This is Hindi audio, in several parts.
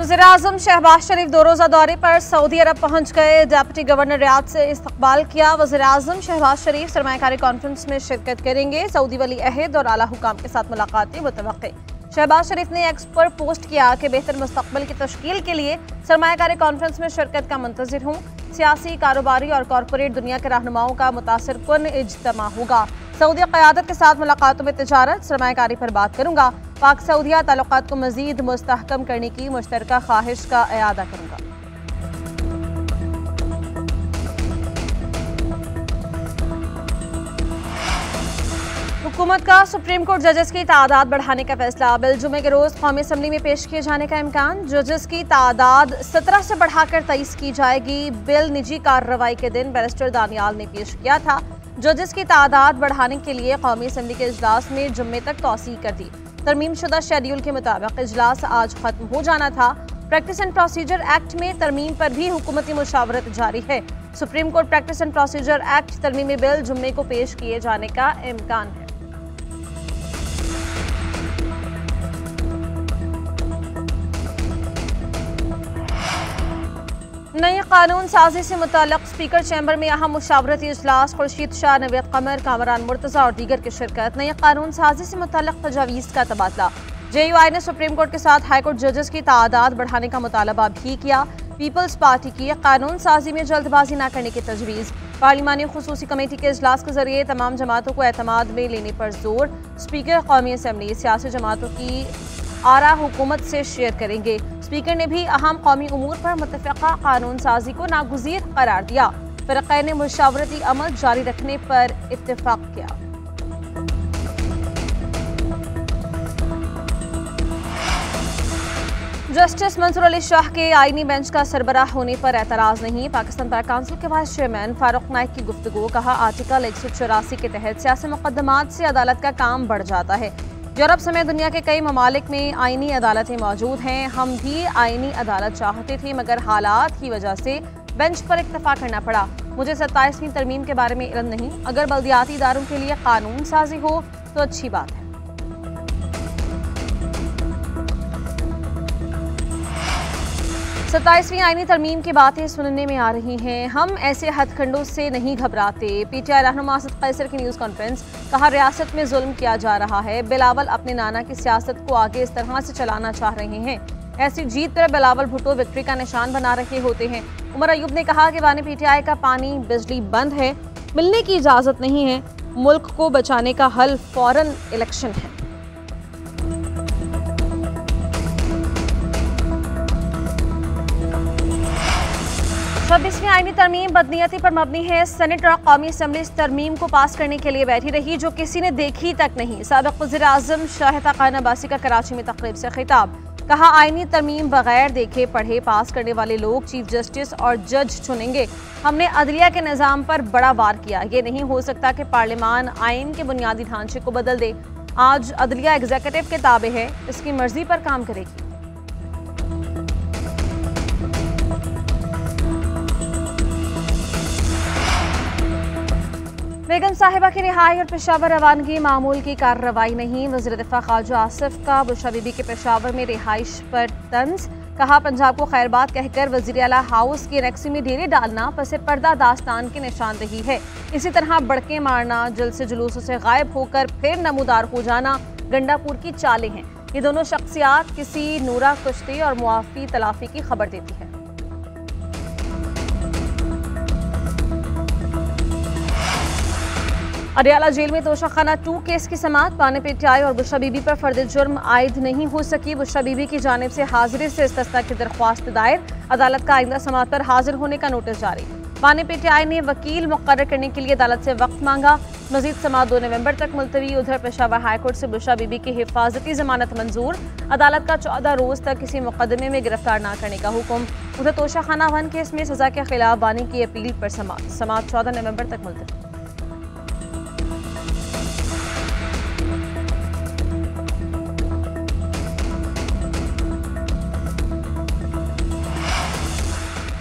वज़ीर-ए-आज़म शहबाज शरीफ 2 रोज़ा दौरे पर सऊदी अरब पहुंच गए। डिप्टी गवर्नर रियाद से इस्तकबाल किया। वज़ीर-ए-आज़म शहबाज शरीफ सरमायाकारी कॉन्फ्रेंस में शिरकत करेंगे। सऊदी वली अहद और आला हुकाम के साथ मुलाकातें मुतवक्के। शहबाज शरीफ ने एक्स पर पोस्ट किया कि बेहतर मुस्तकबिल की तश्कील के लिए सरमायाकारी कॉन्फ्रेंस में शिरकत का मुंतज़िर हूँ। सियासी, कारोबारी और कॉरपोरेट दुनिया के रहनुमाओं का मुतासिरकुन इज्तिमा होगा। सऊदी क़यादत के साथ मुलाकातों में तिजारत, सरमायाकारी पर बात करूँगा। पाक सऊदिया ताल्लुकात को मज़ीद मुस्तहकम करने की मुश्तरका ख्वाहिश का इयादा करूँगा। हुकूमत का सुप्रीम कोर्ट जजेस की तादाद बढ़ाने का फैसला। बिल जुमे के रोज कौमी असम्बली में पेश किए जाने का इम्कान। जजेस की तादाद 17 से बढ़ाकर 23 की जाएगी। बिल निजी कार्रवाई के दिन बैरिस्टर दानियाल ने पेश किया था। जजेस की तादाद बढ़ाने के लिए कौमी असम्बली के इजलास में जुम्मे तक तौसीह कर दी। तरमीम शुदा शेड्यूल के मुताबिक इजलास आज खत्म हो जाना था। प्रैक्टिस एंड प्रोसीजर एक्ट में तरमीम पर भी हुकूमती मुशावरत जारी है। Supreme court practice and procedure act तरमीमी बिल जुम्मे को पेश किए जाने का इम्कान है। नई कानून साजी से मुताल्लिक़ स्पीकर चैम्बर में अहम मुशावरती इजलास। खुर्शीद शाह, नवीद कमर, कामरान मुर्तज़ा और दीगर की शिरकत। नई कानून साजी से मुताल्लिक़ तजावीज़ का तबादला। JUI ने सुप्रीम कोर्ट के साथ हाई कोर्ट जजेस की तादाद बढ़ाने का मुतालबा भी किया। पीपल्स पार्टी की कानून साजी में जल्दबाजी न करने की तजवीज़। पार्लिमानी खुसूसी कमेटी के इजलास के जरिए तमाम जमातों को एतमाद में लेने पर जोर। स्पीकर कौमी असम्बली सियासी जमातों की आरा हुकूमत से शेयर करेंगे। स्पीकर ने भी अहम कौमी उमूर पर मुत्तफ़िक़ा कानून साजी को नागुज़ीर करार दिया। फ़िरक़ैन ने मुशावरती अमल जारी रखने पर इत्तेफ़ाक़ किया। जस्टिस मंसूर अली शाह के आईनी बेंच का सरबराह होने पर एतराज़ नहीं। पाकिस्तान बार काउंसिल के वाइस चेयरमैन फारूक नाइक की गुफ्तगू। कहा, आर्टिकल 184 के तहत सियासी मुक़द्दमात से अदालत का काम बढ़ जाता है। यूरोप समेत दुनिया के कई ममालिक में आईनी अदालतें मौजूद हैं। हम भी आईनी अदालत चाहते थे मगर हालात की वजह से बेंच पर इक्तफा करना पड़ा। मुझे 27वीं तरमीम के बारे में इल्म नहीं। अगर बल्दियाती इदारों के लिए कानून साजी हो तो अच्छी बात है। 27वीं आईनी तरमीम की बातें सुनने में आ रही हैं। हम ऐसे हथकंडों से नहीं घबराते। PTI रहनुमा असद कैसर की न्यूज़ कॉन्फ्रेंस। कहा, रियासत में जुल्म किया जा रहा है। बिलावल अपने नाना की सियासत को आगे इस तरह से चलाना चाह रहे हैं। ऐसी जीत पर बिलावल भुट्टो विक्ट्री का निशान बना रहे होते हैं। उमर अयूब ने कहा कि बानी PTI का पानी बिजली बंद है, मिलने की इजाज़त नहीं है। मुल्क को बचाने का हल फौरन इलेक्शन है। 26वीं आईनी तरमीम बदनीयती पर मबनी है। सेनेट और कौमी असम्बली इस तरमीम को पास करने के लिए बैठी रही जो किसी ने देखी तक नहीं। साबिक़ वज़ीर-ए-आज़म शाहिद खान अब्बासी का कराची में तकरीब से खिताब। कहा, आईनी तरमीम बगैर देखे पढ़े पास करने वाले लोग चीफ जस्टिस और जज चुनेंगे। हमने अदलिया के निज़ाम पर बड़ा वार किया। ये नहीं हो सकता कि पार्लियामान आइन के बुनियादी ढांचे को बदल दे। आज अदलिया एग्जीक्यूटिव के ताबे है, इसकी मर्जी पर काम करेगी। बेगम साहिबा की रिहाई और पेशावर रवानगी मामूल की कार्रवाई नहीं। वज़ीर दिफ़ा ख्वाजा आसिफ का बुशरा बीबी के पेशावर में रिहाइश पर तंज। कहा, पंजाब को खैरबाद कहकर वज़ीर आला हाउस की रैक्सी में डेरे डालना पसे पर्दा दास्तान की निशानदही है। इसी तरह बड़के मारना, जलसे जुलूसों से गायब होकर फिर नमूदार हो जाना गंडापुर की चालें हैं। ये दोनों शख्सियात किसी नूरा कुश्ती और मुआफ़ी तलाफी की खबर देती है। अडियाला जेल में तोशाखाना 2 केस की समाअत। बानी PTI और बुशरा बीबी पर फर्द जुर्म आयद नहीं हो सकी। बुशरा बीबी की जानिब से हाजिरी से इस्तिस्ना की दरख्वास्त दायर। अदालत का आइंदा समाअत पर हाजिर होने का नोटिस जारी। बानी PTI ने वकील मुकर्रर करने के लिए अदालत से वक्त मांगा। मजीद समाअत 2 नवंबर तक मुलतवी। उधर पेशावर हाईकोर्ट से बुशरा बीबी की हिफाजती जमानत मंजूर। अदालत का 14 रोज तक किसी मुकदमे में गिरफ्तार न करने का हुक्म। उधर तोशाखाना 1 केस में सजा के खिलाफ बानी की अपील पर समाअत 14 नवंबर तक मुलतवी।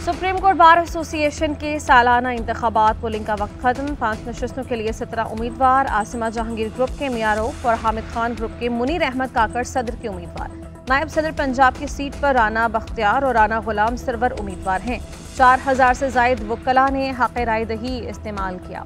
सुप्रीम कोर्ट बार एसोसिएशन के सालाना इंतखाबात पोलिंग का वक्त खत्म। 5 नशस्तों के लिए 17 उम्मीदवार। आसिमा जहांगीर ग्रुप के मियां रऊफ और हामिद खान ग्रुप के मुनीर अहमद काकड़ सदर के उम्मीदवार। नायब सदर पंजाब की सीट पर राना बख्तियार और राना गुलाम सरवर उम्मीदवार हैं। 4000 से जायद वकला ने हक़ राय दही इस्तेमाल किया।